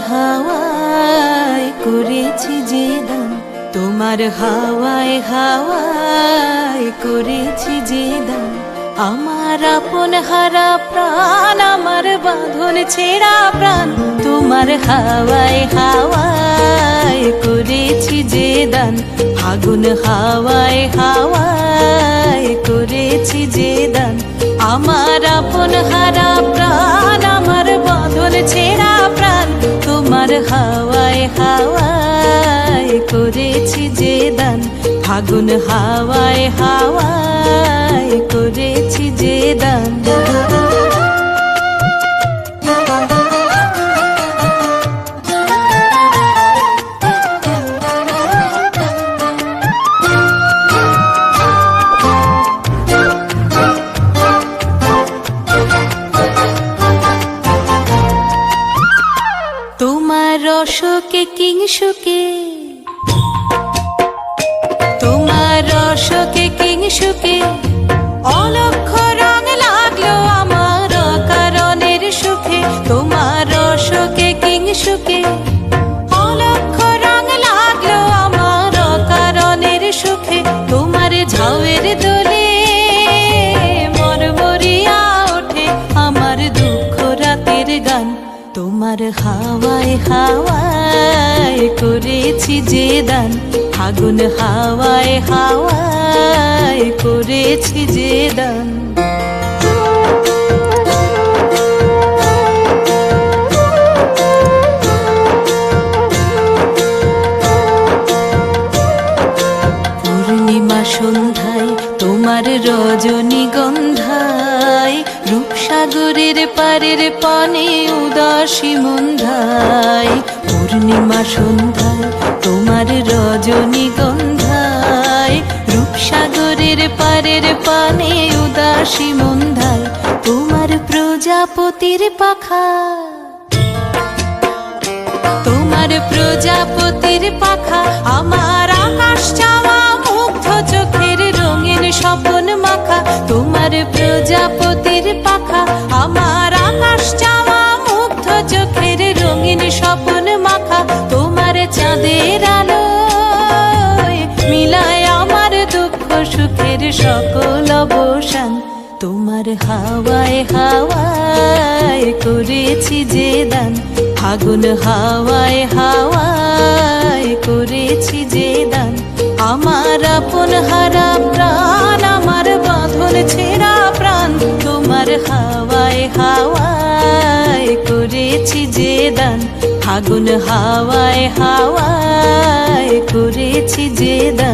হাওয়ায় করেছি যে দান, তোমার হাওয়ায় হাওয়ায় করেছি যে দান। আমার আপন হারা প্রাণ, আমার বাঁধন ছেঁড়া প্রাণ, তোমার হাওয়ায় হাওয়ায় করেছি যে দান। ফাগুন হাওয়ায় হাওয়ায় করেছি যে দান। আমার আপন হারা প্রাণ, আমার বাঁধন ছেঁড়া প্রাণ, তোমার হাওয়ায় হাওয়ায় করেছি যে দান। ফাগুন হাওয়ায় হাওয়ায় করেছি যে দান। তোমার রসকে কিংসুকে, তোমার রসকে কিংসুকে অলক্ষ রং লাগলো আমার কারণের সুখে। তোমার রসকে কিংসুকে অলক্ষ রং লাগলো আমার কারণের সুখে। তোমার ঝাউয়ের দোলে মরমরিয়া ওঠে আমার দুঃখ রাতের গান। তোমার হাওয়ায় হাওয়ায় করেছি যে দান। ফাগুন হাওয়ায় হাওয়ায় করেছি যে দান। পূর্ণিমা সন্ধ্যায় তোমার রজনীগন্ধায়, রূপসাগরের পারের পানে উদাসী মন্ধায়। পূর্ণিমা সন্ধ্যায় তোমার রজনীগন্ধায়, রূপসাগরের পারের পানে উদাসী মন্ধায়। তোমার প্রজাপতির পাখা, তোমার প্রজাপতির পাখা আমার আকাশ চাওয়া মুগ্ধ চোখের রঙিন স্বপন মাখা। তোমার প্রজাপতির পাখা আমার আকাশ চাওয়া মুগ্ধ চোখের রঙিন স্বপন মাখা। তোমার চাঁদের আলোয় মিলায় আমার দুঃখ সুখের সকল অবসান। তোমার হাওয়ায় হাওয়ায় করেছি যে দান। ফাগুন হাওয়ায় হাওয়ায় করেছি যে দান। আমার আপন হারা প্রাণ, আমার বাঁধন ছেঁড়া প্রাণ, তোমার হাওয়ায় হাওয়ায় করেছি যে দান। ফাগুন হাওয়ায় হাওয়ায় করেছি যে দান।